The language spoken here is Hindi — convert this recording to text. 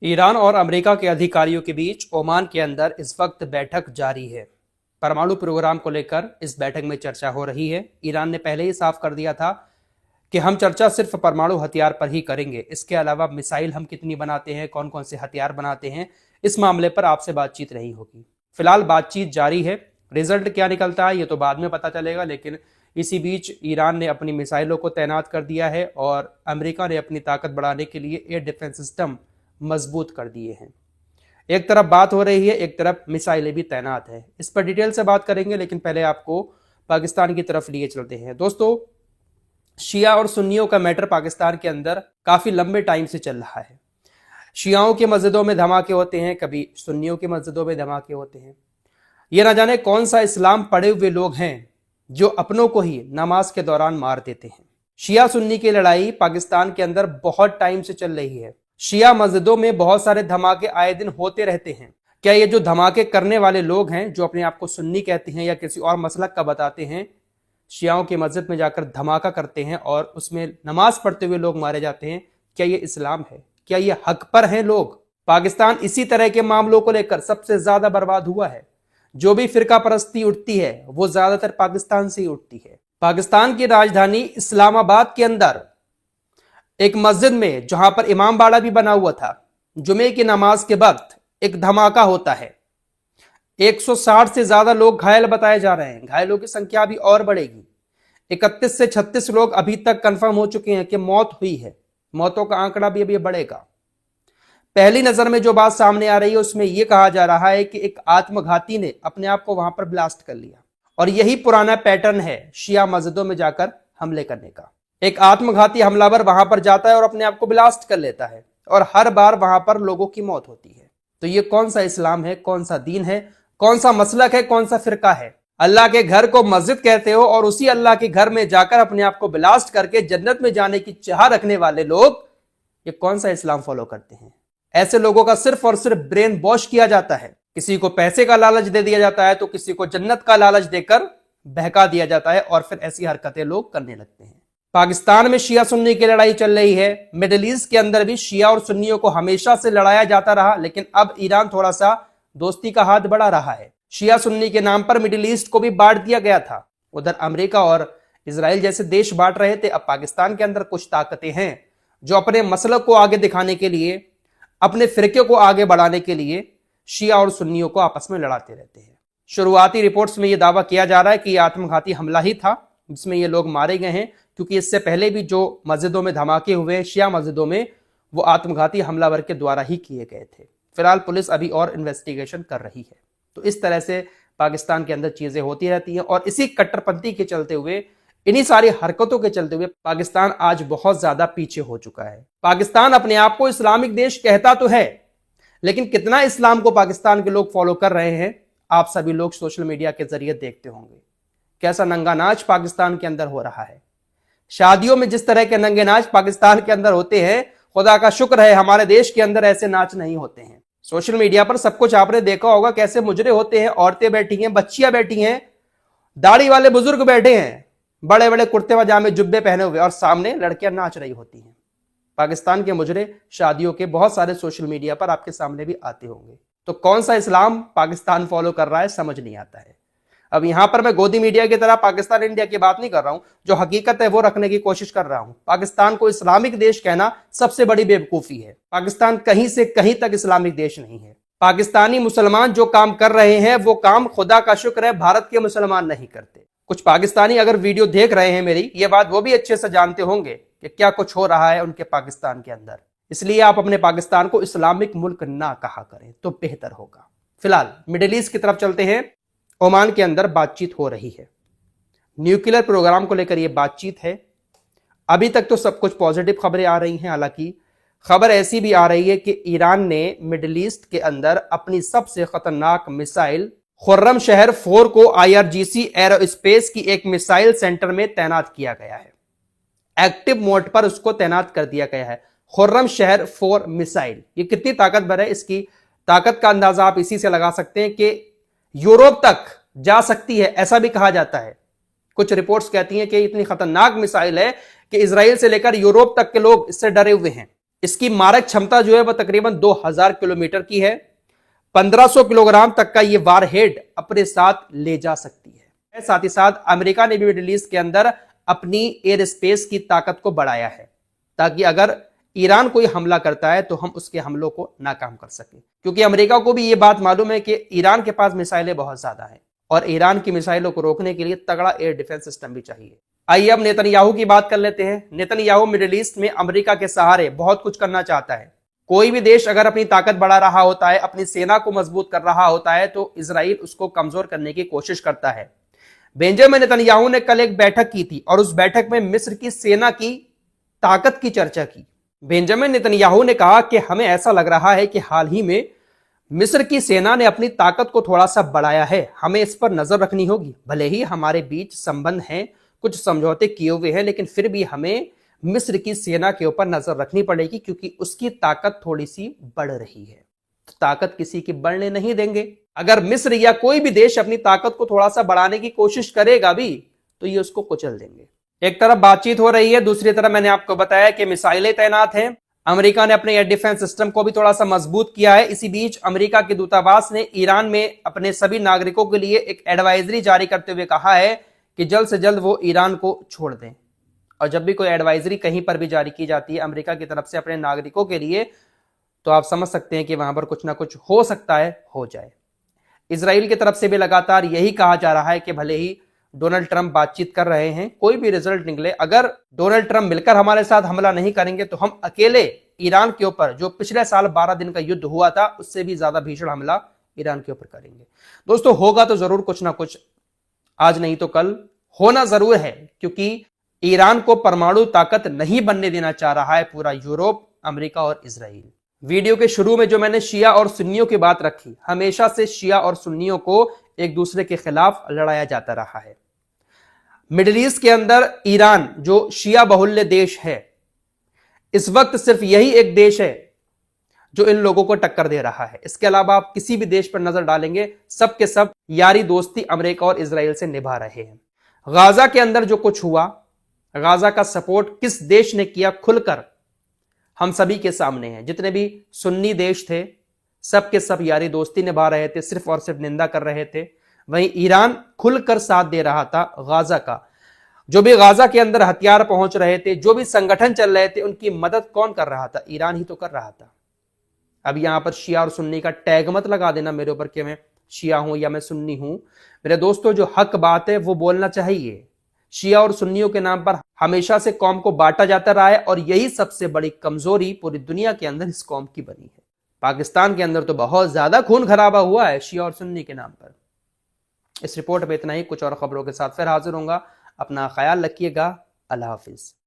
ईरान और अमेरिका के अधिकारियों के बीच ओमान के अंदर इस वक्त बैठक जारी है। परमाणु प्रोग्राम को लेकर इस बैठक में चर्चा हो रही है। ईरान ने पहले ही साफ कर दिया था कि हम चर्चा सिर्फ परमाणु हथियार पर ही करेंगे, इसके अलावा मिसाइल हम कितनी बनाते हैं, कौन कौन से हथियार बनाते हैं, इस मामले पर आपसे बातचीत नहीं होगी। फिलहाल बातचीत जारी है। रिजल्ट क्या निकलता है ये तो बाद में पता चलेगा, लेकिन इसी बीच ईरान ने अपनी मिसाइलों को तैनात कर दिया है और अमेरिका ने अपनी ताकत बढ़ाने के लिए एयर डिफेंस सिस्टम मजबूत कर दिए हैं। एक तरफ बात हो रही है, एक तरफ मिसाइलें भी तैनात है। इस पर डिटेल से बात करेंगे, लेकिन पहले आपको पाकिस्तान की तरफ लिए चलते हैं। दोस्तों, शिया और सुन्नियों का मैटर पाकिस्तान के अंदर काफी लंबे टाइम से चल रहा है। शियाओं की मस्जिदों में धमाके होते हैं, कभी सुन्नियों की मस्जिदों में धमाके होते हैं। ये ना जाने कौन सा इस्लाम पढ़े हुए लोग हैं जो अपनों को ही नमाज के दौरान मार देते हैं। शिया सुन्नी की लड़ाई पाकिस्तान के अंदर बहुत टाइम से चल रही है। शिया मस्जिदों में बहुत सारे धमाके आए दिन होते रहते हैं। क्या ये जो धमाके करने वाले लोग हैं, जो अपने आप को सुन्नी कहते हैं या किसी और मसलक का बताते हैं, शियाओं की मस्जिद में जाकर धमाका करते हैं और उसमें नमाज पढ़ते हुए लोग मारे जाते हैं, क्या ये इस्लाम है? क्या ये हक पर हैं लोग? पाकिस्तान इसी तरह के मामलों को लेकर सबसे ज्यादा बर्बाद हुआ है। जो भी फिरका परस्ती उठती है वो ज्यादातर पाकिस्तान से ही उठती है। पाकिस्तान की राजधानी इस्लामाबाद के अंदर एक मस्जिद में, जहां पर इमाम बाड़ा भी बना हुआ था, जुमे की नमाज के वक्त एक धमाका होता है। 160 से ज्यादा लोग घायल बताए जा रहे हैं। घायलों की संख्या अभी और बढ़ेगी। 31 से 36 लोग अभी तक कंफर्म हो चुके हैं कि मौत हुई है। मौतों का आंकड़ा भी अभी बढ़ेगा। पहली नजर में जो बात सामने आ रही है उसमें यह कहा जा रहा है कि एक आत्मघाती ने अपने आप को वहां पर ब्लास्ट कर लिया, और यही पुराना पैटर्न है शिया मस्जिदों में जाकर हमले करने का। एक आत्मघाती हमलावर वहां पर जाता है और अपने आप को ब्लास्ट कर लेता है, और हर बार वहां पर लोगों की मौत होती है। तो ये कौन सा इस्लाम है, कौन सा दीन है, कौन सा मसलक है, कौन सा फिरका है? अल्लाह के घर को मस्जिद कहते हो और उसी अल्लाह के घर में जाकर अपने आप को ब्लास्ट करके जन्नत में जाने की चाह रखने वाले लोग, ये कौन सा इस्लाम फॉलो करते हैं? ऐसे लोगों का सिर्फ और सिर्फ ब्रेन वॉश किया जाता है। किसी को पैसे का लालच दे दिया जाता है तो किसी को जन्नत का लालच देकर बहका दिया जाता है, और फिर ऐसी हरकतें लोग करने लगते हैं। पाकिस्तान में शिया सुन्नी की लड़ाई चल रही है। मिडिल ईस्ट के अंदर भी शिया और सुन्नियों को हमेशा से लड़ाया जाता रहा, लेकिन अब ईरान थोड़ा सा दोस्ती का हाथ बढ़ा रहा है। शिया सुन्नी के नाम पर मिडिल ईस्ट को भी बांट दिया गया था। उधर अमेरिका और इजराइल जैसे देश बांट रहे थे। अब पाकिस्तान के अंदर कुछ ताकतें हैं जो अपने मसलक को आगे दिखाने के लिए, अपने फिरके को आगे बढ़ाने के लिए शिया और सुन्नियों को आपस में लड़ाते रहते हैं। शुरुआती रिपोर्ट्स में यह दावा किया जा रहा है कि यह आत्मघाती हमला ही था जिसमें ये लोग मारे गए हैं, क्योंकि इससे पहले भी जो मस्जिदों में धमाके हुए हैं शिया मस्जिदों में, वो आत्मघाती हमलावर के द्वारा ही किए गए थे। फिलहाल पुलिस अभी और इन्वेस्टिगेशन कर रही है। तो इस तरह से पाकिस्तान के अंदर चीजें होती रहती हैं, और इसी कट्टरपंथी के चलते हुए, इन्हीं सारी हरकतों के चलते हुए पाकिस्तान आज बहुत ज्यादा पीछे हो चुका है। पाकिस्तान अपने आप को इस्लामिक देश कहता तो है, लेकिन कितना इस्लाम को पाकिस्तान के लोग फॉलो कर रहे हैं आप सभी लोग सोशल मीडिया के जरिए देखते होंगे। कैसा नंगा नाच पाकिस्तान के अंदर हो रहा है। शादियों में जिस तरह के नंगे नाच पाकिस्तान के अंदर होते हैं, खुदा का शुक्र है हमारे देश के अंदर ऐसे नाच नहीं होते हैं। सोशल मीडिया पर सब कुछ आपने देखा होगा, कैसे मुजरे होते हैं। औरतें बैठी हैं, बच्चियां बैठी हैं, दाढ़ी वाले बुजुर्ग बैठे हैं, बड़े बड़े कुर्ते पजामे जुब्बे पहने हुए, और सामने लड़कियां नाच रही होती हैं। पाकिस्तान के मुजरे शादियों के बहुत सारे सोशल मीडिया पर आपके सामने भी आते होंगे। तो कौन सा इस्लाम पाकिस्तान फॉलो कर रहा है समझ नहीं आता है। अब यहां पर मैं गोदी मीडिया की तरह पाकिस्तान इंडिया की बात नहीं कर रहा हूं, जो हकीकत है वो रखने की कोशिश कर रहा हूं। पाकिस्तान को इस्लामिक देश कहना सबसे बड़ी बेवकूफी है। पाकिस्तान कहीं से कहीं तक इस्लामिक देश नहीं है। पाकिस्तानी मुसलमान जो काम कर रहे हैं वो काम खुदा का शुक्र है भारत के मुसलमान नहीं करते। कुछ पाकिस्तानी अगर वीडियो देख रहे हैं मेरी, ये बात वो भी अच्छे से जानते होंगे कि क्या कुछ हो रहा है उनके पाकिस्तान के अंदर। इसलिए आप अपने पाकिस्तान को इस्लामिक मुल्क ना कहा करें तो बेहतर होगा। फिलहाल मिडिल ईस्ट की तरफ चलते हैं। ओमान के अंदर बातचीत हो रही है। न्यूक्लियर प्रोग्राम को लेकर यह बातचीत है। अभी तक तो सब कुछ पॉजिटिव खबरें आ रही हैं। हालांकि खबर ऐसी भी आ रही है कि ईरान ने मिडिल ईस्ट के अंदर अपनी सबसे खतरनाक मिसाइल खुर्रम शहर 4 को IRGC एरोस्पेस की एक मिसाइल सेंटर में तैनात किया गया है। एक्टिव मोड पर उसको तैनात कर दिया गया है। खुर्रम शहर 4 मिसाइल, ये कितनी ताकतवर है, इसकी ताकत का अंदाजा आप इसी से लगा सकते हैं कि यूरोप तक जा सकती है, ऐसा भी कहा जाता है। कुछ रिपोर्ट्स कहती हैं कि इतनी खतरनाक मिसाइल है कि इजराइल से लेकर यूरोप तक के लोग इससे डरे हुए हैं। इसकी मारक क्षमता जो है वह तकरीबन 2000 किलोमीटर की है। 1500 किलोग्राम तक का यह वारहेड अपने साथ ले जा सकती है। साथ ही साथ अमेरिका ने भी मिडिल ईस्ट के अंदर अपनी एयर स्पेस की ताकत को बढ़ाया है, ताकि अगर ईरान कोई हमला करता है तो हम उसके हमलों को नाकाम कर सकें, क्योंकि अमेरिका को भी यह बात मालूम है कि ईरान के पास मिसाइलें बहुत ज्यादा हैं और ईरान की मिसाइलों को रोकने के लिए तगड़ा एयर डिफेंस सिस्टम भी चाहिए। आइए अब नेतन्याहू की बात कर लेते हैं। नेतन्याहू मिडिल ईस्ट में अमेरिका के सहारे बहुत कुछ करना चाहता है। कोई भी देश अगर अपनी ताकत बढ़ा रहा होता है, अपनी सेना को मजबूत कर रहा होता है, तो इजराइल उसको कमजोर करने की कोशिश करता है। बेंजामिन नेतन्याहू ने कल एक बैठक की थी और उस बैठक में मिस्र की सेना की ताकत की चर्चा की। बेंजामिन नेतन्याहू ने कहा कि हमें ऐसा लग रहा है कि हाल ही में मिस्र की सेना ने अपनी ताकत को थोड़ा सा बढ़ाया है, हमें इस पर नजर रखनी होगी। भले ही हमारे बीच संबंध हैं, कुछ समझौते किए हुए हैं, लेकिन फिर भी हमें मिस्र की सेना के ऊपर नजर रखनी पड़ेगी, क्योंकि उसकी ताकत थोड़ी सी बढ़ रही है। तो ताकत किसी की बढ़ने नहीं देंगे। अगर मिस्र या कोई भी देश अपनी ताकत को थोड़ा सा बढ़ाने की कोशिश करेगा भी तो ये उसको कुचल देंगे। एक तरफ बातचीत हो रही है, दूसरी तरफ मैंने आपको बताया कि मिसाइलें तैनात हैं। अमेरिका ने अपने एयर डिफेंस सिस्टम को भी थोड़ा सा मजबूत किया है। इसी बीच अमेरिका के दूतावास ने ईरान में अपने सभी नागरिकों के लिए एक एडवाइजरी जारी करते हुए कहा है कि जल्द से जल्द वो ईरान को छोड़ दें। और जब भी कोई एडवाइजरी कहीं पर भी जारी की जाती है अमेरिका की तरफ से अपने नागरिकों के लिए, तो आप समझ सकते हैं कि वहां पर कुछ ना कुछ हो सकता है, हो जाए। इजराइल की तरफ से भी लगातार यही कहा जा रहा है कि भले ही डोनाल्ड ट्रंप बातचीत कर रहे हैं, कोई भी रिजल्ट निकले, अगर डोनाल्ड ट्रंप मिलकर हमारे साथ हमला नहीं करेंगे तो हम अकेले ईरान के ऊपर, जो पिछले साल 12 दिन का युद्ध हुआ था, उससे भी ज्यादा भीषण हमला ईरान के ऊपर करेंगे। दोस्तों, होगा तो जरूर कुछ ना कुछ, आज नहीं तो कल होना जरूर है, क्योंकि ईरान को परमाणु ताकत नहीं बनने देना चाह रहा है पूरा यूरोप, अमेरिका और इजराइल। वीडियो के शुरू में जो मैंने शिया और सुन्नियों की बात रखी, हमेशा से शिया और सुन्नियों को एक दूसरे के खिलाफ लड़ाया जाता रहा है। मिडिल ईस्ट के अंदर ईरान जो शिया बहुल्य देश है, इस वक्त सिर्फ यही एक देश है जो इन लोगों को टक्कर दे रहा है। इसके अलावा आप किसी भी देश पर नजर डालेंगे, सब के सब यारी दोस्ती अमेरिका और इजराइल से निभा रहे हैं। गाजा के अंदर जो कुछ हुआ, गाजा का सपोर्ट किस देश ने किया खुलकर हम सभी के सामने है। जितने भी सुन्नी देश थे, सब के सब यारी दोस्ती निभा रहे थे, सिर्फ और सिर्फ निंदा कर रहे थे। वहीं ईरान खुलकर साथ दे रहा था गाजा का। जो भी गाजा के अंदर हथियार पहुंच रहे थे, जो भी संगठन चल रहे थे, उनकी मदद कौन कर रहा था? ईरान ही तो कर रहा था। अब यहां पर शिया और सुन्नी का टैग मत लगा देना मेरे ऊपर कि मैं शिया हूं या मैं सुन्नी हूं। मेरे दोस्तों, जो हक बात है वो बोलना चाहिए। शिया और सुन्नियों के नाम पर हमेशा से कौम को बांटा जाता रहा है और यही सबसे बड़ी कमजोरी पूरी दुनिया के अंदर इस कौम की बनी है। पाकिस्तान के अंदर तो बहुत ज्यादा खून खराबा हुआ है शिया और सुन्नी के नाम पर। इस रिपोर्ट में इतना ही, कुछ और खबरों के साथ फिर हाजिर होऊंगा। अपना ख्याल रखिएगा। अल्लाह हाफिज।